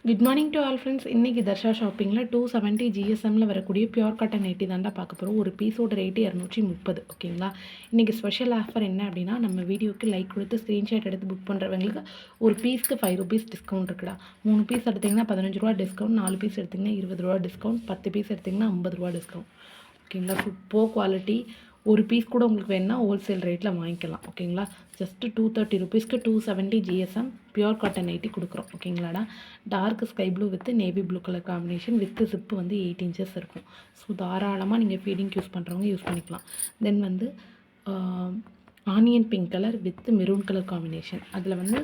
Good morning to all friends. இன்றைக்கி தர்ஷா ஷாப்பிங்கில் 270 ஜிஎஸ்எம்மில் வரக்கூடிய pure cotton nightie தாண்டா பார்க்க போகிறோம். ஒரு பீஸோட ரேட்டு 230. ஓகேங்களா. இன்றைக்கி ஸ்பெஷல் ஆஃபர் என்ன அப்படின்னா, நம்ம வீடியோக்கு லைக் கொடுத்து ஸ்க்ரீன்ஷாட் எடுத்து புக் பண்ணுறவங்களுக்கு ஒரு பீஸ்க்கு 5 ரூபீஸ் டிஸ்கவுண்ட் இருக்குடா. 3 பீஸ் எடுத்திங்கன்னா 15 ரூபா டிஸ்கவுண்ட், 4 பீஸ் எடுத்திங்கன்னா 20 ரூபா டிஸ்கவுண்ட், 10 பீஸ் எடுத்திங்கன்னா 50 ரூபா டிஸ்கவுண்ட். ஓகேங்களா. Super quality. ஒரு பீஸ் கூட உங்களுக்கு வேணுன்னா ஹோல்சேல் ரேட்டில் வாங்கிக்கலாம். ஓகேங்களா. ஜஸ்ட்டு 230 ருபீஸ்க்கு 270 ஜிஎஸ்எம் பியூர் காட்டன் நைட்டி கொடுக்குறோம். ஓகேங்களாடா. Dark sky blue with navy blue colour combination with zip வந்து 8 இன்ச்சஸ் இருக்கும். ஸோ தாராளமாக நீங்கள் ஃபீடிங் யூஸ் பண்ணுறவங்க யூஸ் பண்ணிக்கலாம். தென் வந்து onion pink colour with maroon colour காம்பினேஷன். அதில் வந்து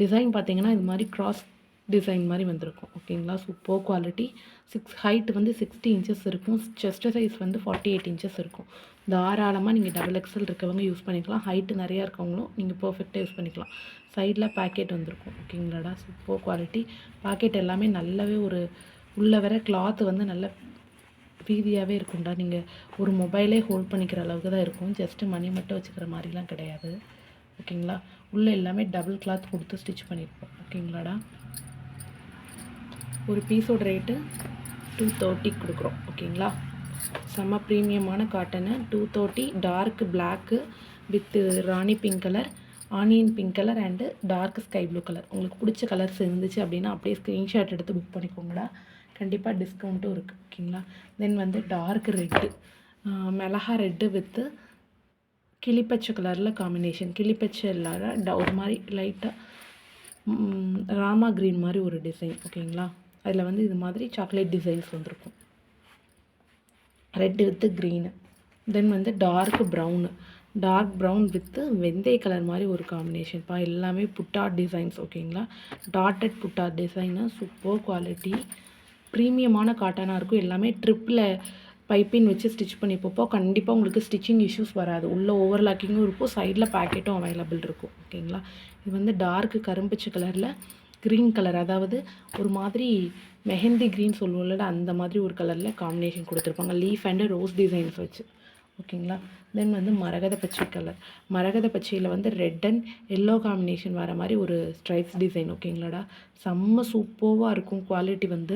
டிசைன் பார்த்தீங்கன்னா இது மாதிரி கிராஸ் டிசைன் மாதிரி வந்திருக்கும். ஓகேங்களா. Super quality. ஹைட் வந்து 60 இன்ச்சஸ் இருக்கும். செஸ்ட் சைஸ் வந்து 48 இன்ச்சஸ் இருக்கும். தாராளமாக நீங்கள் டபுள் எக்ஸல் இருக்கவங்க யூஸ் பண்ணிக்கலாம். ஹைட்டு நிறையா இருக்கவங்களும் நீங்கள் பர்ஃபெக்டாக யூஸ் பண்ணிக்கலாம். சைடில் பேக்கெட் வந்திருக்கும். ஓகேங்களாடா. Super quality. பேக்கெட் எல்லாமே நல்லாவே ஒரு உள்ள வர கிளாத் வந்து நல்ல வீதியாகவே இருக்கும்டா. நீங்கள் ஒரு மொபைலே ஹோல்ட் பண்ணிக்கிற அளவுக்கு தான் இருக்கும். ஜஸ்ட்டு மணி மட்டும் வச்சுக்கிற மாதிரிலாம் கிடையாது. ஓகேங்களா. உள்ளே எல்லாமே டபுள் கிளாத் கொடுத்து ஸ்டிச் பண்ணியிருப்போம். ஓகேங்களாடா. ஒரு பீஸோட ரேட்டு 230 கொடுக்குறோம். ஓகேங்களா. செம்ம ப்ரீமியமான காட்டனு. 230. டார்க் பிளாக்கு வித் ராணி pink colour, onion pink colour and dark sky blue colour. உங்களுக்கு பிடிச்ச கலர்ஸ் இருந்துச்சு அப்படின்னா அப்படியே ஸ்க்ரீன்ஷாட் எடுத்து புக் பண்ணிக்கோங்கடா. கண்டிப்பாக டிஸ்கவுண்ட்டும் இருக்குது. ஓகேங்களா. தென் வந்து டார்க் ரெட்டு, மிளகா ரெட்டு வித்து கிளிப்பச்சை கலரில் காம்பினேஷன். கிளிப்பச்சை இல்லாத ஒரு மாதிரி லைட்டாக ராமா க்ரீன் மாதிரி ஒரு டிசைன். ஓகேங்களா. அதில் வந்து இது மாதிரி சாக்லேட் டிசைன்ஸ் வந்திருக்கும். Red with green. தென் வந்து டார்க் ப்ரௌன் வித்து வெந்தய கலர் மாதிரி ஒரு காம்பினேஷன்ப்பா. எல்லாமே புட்டா டிசைன்ஸ். ஓகேங்களா. டாட்டட் புட்டா டிசைனு. Super quality. ப்ரீமியமான காட்டனாக இருக்கும். எல்லாமே ட்ரிப்பில் பைப்பின் வச்சு ஸ்டிச் பண்ணிப்போப்போ கண்டிப்பாக உங்களுக்கு ஸ்டிச்சிங் இஷ்யூஸ் வராது. உள்ளே ஓவர்லாக்கிங்கும் இருக்கும். சைடில் பேக்கெட்டும் அவைலபிள் இருக்கும். ஓகேங்களா. இது வந்து டார்க் கரும்பச்சை கலரில் க்ரீன் கலர், அதாவது ஒரு மாதிரி மெஹந்தி க்ரீன் சொல்லுவோம்ல, அந்த மாதிரி ஒரு கலரில் காம்பினேஷன் கொடுத்துருப்பாங்க. லீஃப் அண்டு ரோஸ் டிசைன்ஸ் வச்சு. ஓகேங்களா. தென் வந்து மரகத பச்சை கலர். மரகத பச்சையில் வந்து ரெட் அண்ட் எல்லோ காம்பினேஷன் வர மாதிரி ஒரு ஸ்ட்ரைப்ஸ் டிசைன். ஓகேங்களாடா. செம்ம சூப்பராக இருக்கும். குவாலிட்டி வந்து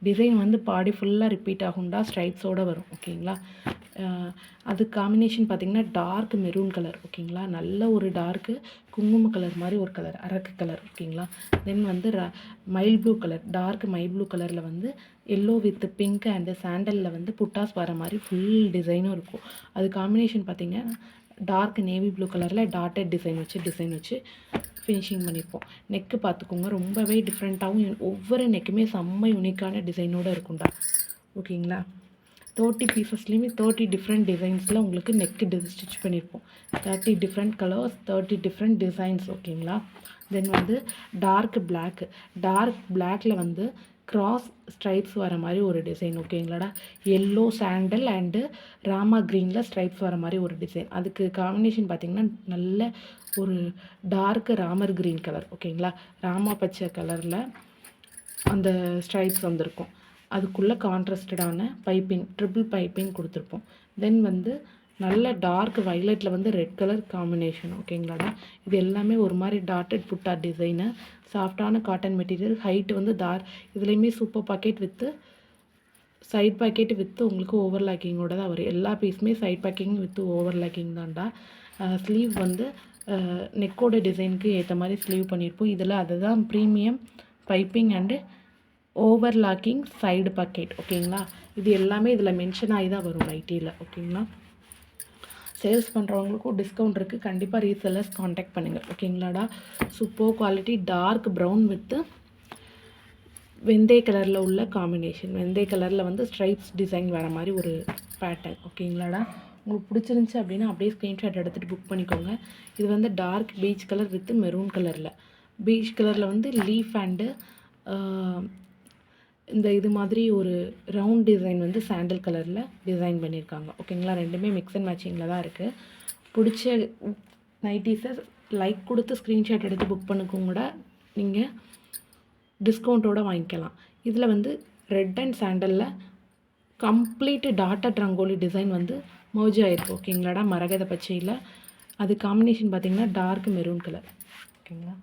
டிசைன் வந்து பாடி ஃபுல்லாக ரிப்பீட் ஆகும்டா. ஸ்ட்ரைப்ஸோடு வரும். ஓகேங்களா. அது காம்பினேஷன் பார்த்திங்கன்னா டார்க் மெரூன் கலர். ஓகேங்களா. நல்ல ஒரு டார்க்கு குங்கும கலர் மாதிரி ஒரு கலர், அரக்கு கலர். ஓகேங்களா. தென் வந்து mild blue colour, dark mild blue கலரில் வந்து எல்லோ வித் பிங்க் அண்டு சாண்டலில் வந்து புட்டாஸ் வர மாதிரி ஃபுல் டிசைனும் இருக்கும். அது காம்பினேஷன் பார்த்திங்கன்னா டார்க் நேவி ப்ளூ கலரில் டாட்டட் டிசைன் வச்சு ஃபினிஷிங் பண்ணியிருப்போம். நெக்கு பார்த்துக்கோங்க. ரொம்பவே டிஃப்ரெண்ட்டாகவும் ஒவ்வொரு நெக்குமே செம்ம யூனிக்கான டிசைனோடு இருக்கும்டா. ஓகேங்களா. 30 பீசஸ்லேயுமே 30 டிஃப்ரெண்ட் டிசைன்ஸில் உங்களுக்கு நெக்கு ஸ்டிச் பண்ணியிருப்போம். 30 டிஃப்ரெண்ட் கலர்ஸ், 30 டிஃப்ரெண்ட் டிசைன்ஸ். ஓகேங்களா. தென் வந்து டார்க் பிளாக்கில் வந்து கிராஸ் ஸ்ட்ரைப்ஸ் வர மாதிரி ஒரு டிசைன். ஓகேங்களாடா. எல்லோ சாண்டல் அண்டு ராமா க்ரீனில் ஸ்ட்ரைப்ஸ் வர மாதிரி ஒரு டிசைன். அதுக்கு காம்பினேஷன் பார்த்திங்கன்னா நல்ல ஒரு டார்க் ராமர் க்ரீன் கலர். ஓகேங்களா. ராமா பச்சை கலரில் அந்த ஸ்ட்ரைப்ஸ் வந்திருக்கும். அதுக்குள்ளே கான்ட்ராஸ்டடான பைப்பிங், ட்ரிபிள் பைப்பிங் கொடுத்துருப்போம். தென் வந்து நல்ல டார்க் வைலட்டில் வந்து ரெட் கலர் காம்பினேஷன். ஓகேங்களாடா. இது எல்லாமே ஒரு மாதிரி டாட்டட் புட்டா டிசைனு. சாஃப்டான காட்டன் மெட்டீரியல். ஹைட் வந்து இதுலேயுமே super packet with side packet with உங்களுக்கு ஓவர்லாக்கிங்கோட தான் வரும். எல்லா பீஸுமே சைட் பேக்கிங் வித்து ஓவர்லாக்கிங் தான்டா. ஸ்லீவ் வந்து நெக்கோட டிசைனுக்கு ஏற்ற மாதிரி ஸ்லீவ் பண்ணியிருப்போம். இதில் அதுதான் premium piping and overlocking side packet. ஓகேங்களா. இது எல்லாமே இதில் மென்ஷன் ஆகி தான் வரும் நைட்டியில். ஓகேங்களா. சேல்ஸ் பண்ணுறவங்களுக்கும் டிஸ்கவுண்ட் இருக்குது. கண்டிப்பாக ரீசெல்லர்ஸ் காண்டாக்ட் பண்ணுங்கள். ஓகேங்களாடா. Super quality. Dark brown with வெந்தய கலரில் உள்ள காம்பினேஷன். வெந்தய கலரில் வந்து ஸ்ட்ரைப்ஸ் டிசைன் வர மாதிரி ஒரு பேட்டர்ன். ஓகேங்களாடா. உங்களுக்கு பிடிச்சிருந்துச்சி அப்படின்னா அப்படியே ஸ்க்ரீன்ஷாட் எடுத்துகிட்டு புக் பண்ணிக்கோங்க. இது வந்து dark peach colour with maroon கலரில். பீச் கலரில் வந்து லீஃப் அண்டு இந்த இது மாதிரி ஒரு ரவுண்ட் டிசைன் வந்து சாண்டல் கலரில் டிசைன் பண்ணியிருக்காங்க. ஓகேங்களா. ரெண்டுமே மிக்ஸ் அண்ட் மேட்சிங்கில் தான் இருக்குது. பிடிச்ச நைட்டிஸை லைக் கொடுத்து ஸ்க்ரீன்ஷாட் எடுத்து புக் பண்ணிக்கோங்க. நீங்கள் டிஸ்கவுண்ட்டோடு வாங்கிக்கலாம். இதில் வந்து ரெட் அண்ட் சாண்டலில் கம்ப்ளீட் டாட்டட் ரங்கோலி டிசைன் வந்து மர்ஜ் ஆகிருக்கு. ஓகேங்களாடா. மரகத பச்சையில் அது காம்பினேஷன் பார்த்திங்கன்னா டார்க் மெரூன் கலர். ஓகேங்களா.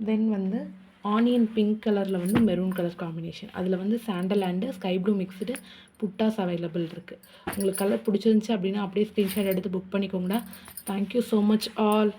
தென் வந்து ஆனியன் பிங்க் கலரில் வந்து மெரூன் கலர் காம்பினேஷன். அதில் வந்து sandal and sky blue mixed புட்டாஸ் அவைலபிள் இருக்குது. உங்களுக்கு கலர் பிடிச்சிருந்துச்சி அப்படின்னா அப்படியே ஸ்க்ரீன்ஷாட் எடுத்து புக் பண்ணிக்கோங்கடா. Thank you so much all.